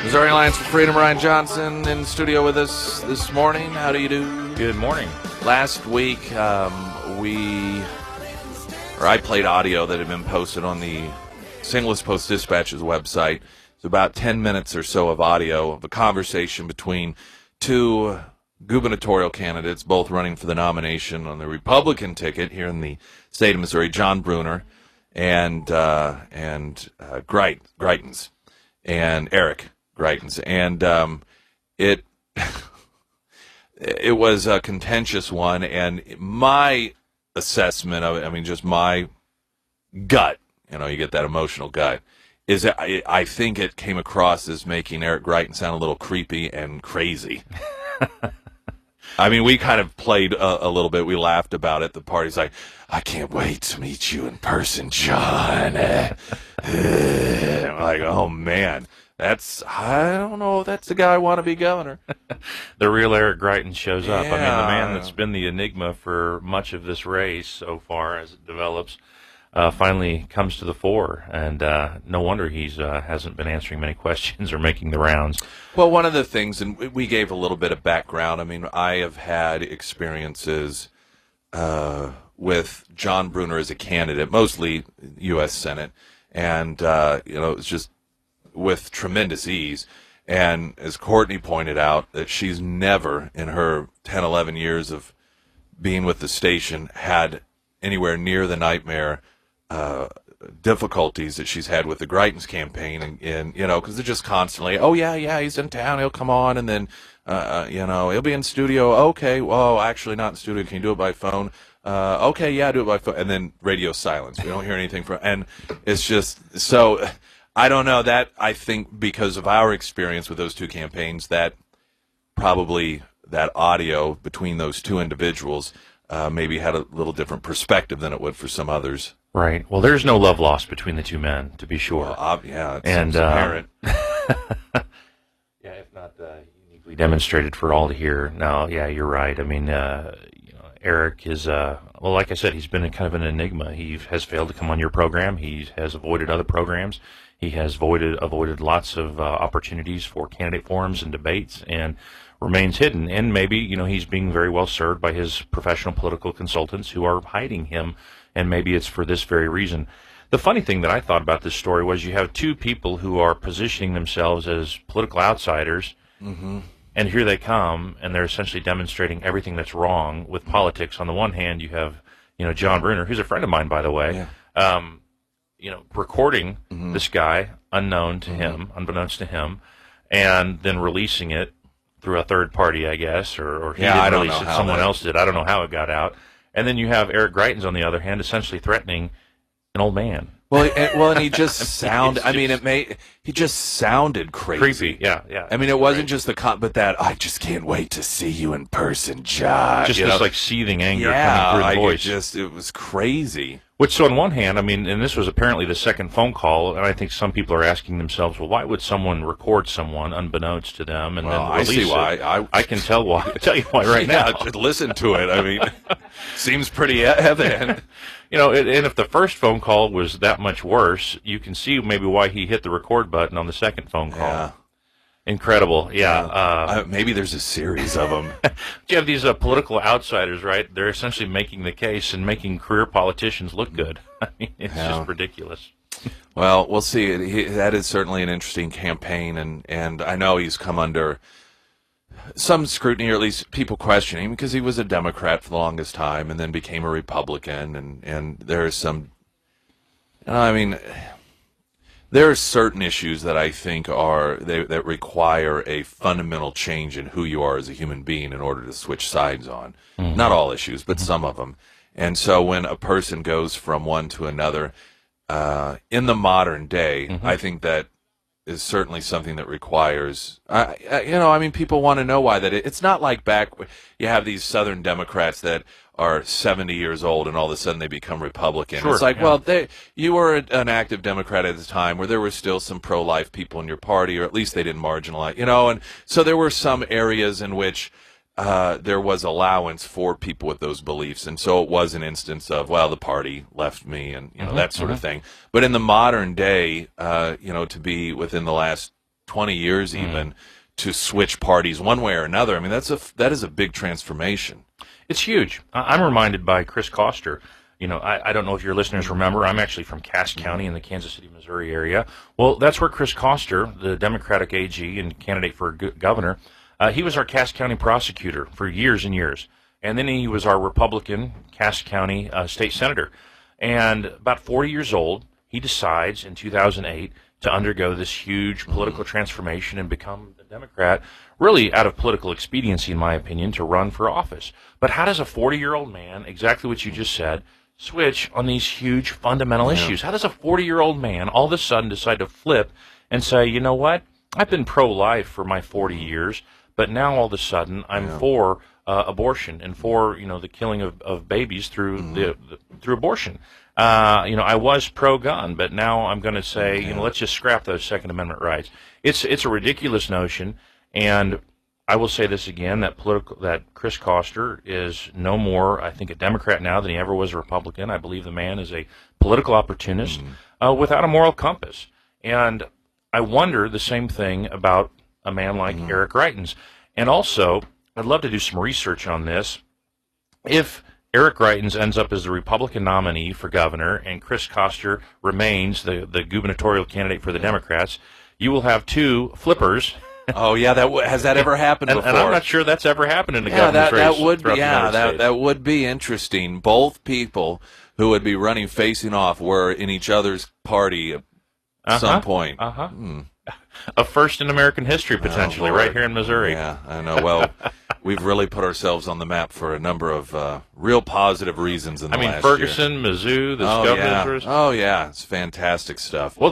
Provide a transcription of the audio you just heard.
Missouri Alliance for Freedom, Ryan Johnson in the studio with us this morning. How do you do? Good morning. Last week, I played audio that had been posted on the St. Louis Post-Dispatch's website. It's about 10 minutes or so of audio of a conversation between two gubernatorial candidates, both running for the nomination on the Republican ticket here in the state of Missouri, John Brunner and Greitens, and Eric Greitens. And it was a contentious one, and my assessment of it, I mean, just my gut, you get that emotional gut, is that I think it came across as making Eric Greitens sound a little creepy and crazy. I mean, we kind of played a little bit. We laughed about it. The party's like, I can't wait to meet you in person, John. I'm like, oh, man. I don't know if that's the guy I want to be governor. The real Eric Greitens shows up. Yeah. I mean, the man that's been the enigma for much of this race so far as it develops finally comes to the fore. And no wonder he's hasn't been answering many questions or making the rounds. Well, one of the things, and we gave a little bit of background, I mean, I have had experiences with John Brunner as a candidate, mostly U.S. Senate, and, it's just with tremendous ease. And as Courtney pointed out, that she's never in her 10, 11 years of being with the station had anywhere near the nightmare difficulties that she's had with the Greitens campaign, and because they're just constantly, oh yeah, he's in town, he'll come on, and then he'll be in studio. Okay, well, actually not in studio. Can you do it by phone? Okay, yeah, do it by phone. And then radio silence. We don't hear anything from, and it's just so. I don't know, that I think because of our experience with those two campaigns, that probably that audio between those two individuals maybe had a little different perspective than it would for some others. Right. Well, there's no love lost between the two men, to be sure. Well, it's apparent. Yeah, if not uniquely demonstrated for all to hear. No, yeah, you're right. I mean, Eric is, like I said, he's been kind of an enigma. He has failed to come on your program. He has avoided other programs. He has avoided lots of opportunities for candidate forums and debates, and remains hidden. And maybe, he's being very well served by his professional political consultants who are hiding him, and maybe it's for this very reason. The funny thing that I thought about this story was you have two people who are positioning themselves as political outsiders, and here they come, and they're essentially demonstrating everything that's wrong with politics. On the one hand, you have, John Brunner, who's a friend of mine, by the way, recording this guy unbeknownst to him, and then releasing it through a third party, I guess, or he didn't release it, someone else did. I don't know how it got out. And then you have Eric Greitens, on the other hand, essentially threatening an old man. Well, and he just he just sounded crazy. Creepy, yeah. I mean, it wasn't just but that, I just can't wait to see you in person, John. Just this, like, seething anger coming through the voice. It was crazy. Which, so on one hand, I mean, and this was apparently the second phone call, and I think some people are asking themselves, well, why would someone record someone unbeknownst to them and then release it? I see why. I can tell why. I'll tell you why right now. Just listen to it. I mean, seems pretty evident. And if the first phone call was that much worse, you can see maybe why he hit the record button on the second phone call. Yeah. Incredible, yeah. Maybe there's a series of them. You have these political outsiders, right? They're essentially making the case and making career politicians look good. I mean, it's just ridiculous. Well, we'll see. That is certainly an interesting campaign, and I know he's come under some scrutiny, or at least people questioning him, because he was a Democrat for the longest time and then became a Republican, and there's some, there are certain issues that I think that require a fundamental change in who you are as a human being in order to switch sides on. Not all issues, but some of them. And so when a person goes from one to another, in the modern day, I think that is certainly something that requires, people want to know why that it's not like back you have these Southern Democrats that are 70 years old and all of a sudden they become Republican. Sure, it's like, you were an active Democrat at the time where there were still some pro-life people in your party, or at least they didn't marginalize, and so there were some areas in which there was allowance for people with those beliefs, and so it was an instance of, well, the party left me, and that sort of thing. But in the modern day, to be within the last 20 years even to switch parties one way or another, I mean that is a big transformation. It's huge. I'm reminded by Chris Koster. I don't know if your listeners remember, I'm actually from Cass County in the Kansas City, Missouri area. Well, that's where Chris Koster, the Democratic AG and candidate for governor, he was our Cass County prosecutor for years and years. And then he was our Republican Cass County state senator. And about 40 years old, he decides in 2008 to undergo this huge political transformation and become a Democrat, really out of political expediency, in my opinion, to run for office. But how does a 40-year-old man, exactly what you just said, switch on these huge fundamental issues? How does a 40-year-old man all of a sudden decide to flip and say, you know what, I've been pro-life for my 40 years, but now all of a sudden I'm for abortion and for the killing of babies through through abortion. I was pro-gun, but now I'm going to say, let's just scrap those Second Amendment rights. It's a ridiculous notion, and I will say this again, that Chris Koster is no more, I think, a Democrat now than he ever was a Republican. I believe the man is a political opportunist without a moral compass. And I wonder the same thing about a man like Eric Greitens. And also, I'd love to do some research on this. If Eric Greitens ends up as the Republican nominee for governor and Chris Koster remains the gubernatorial candidate for the Democrats, you will have two flippers. Oh yeah, has that ever happened before? And I'm not sure that's ever happened in a governor's race. That would be interesting. Both people who would be running facing off were in each other's party at some point. A first in American history, potentially, right here in Missouri. Yeah, I know. Well, we've really put ourselves on the map for a number of real positive reasons in the last year. Ferguson, Mizzou, this governor's race. Oh, yeah. It's fantastic stuff. Well,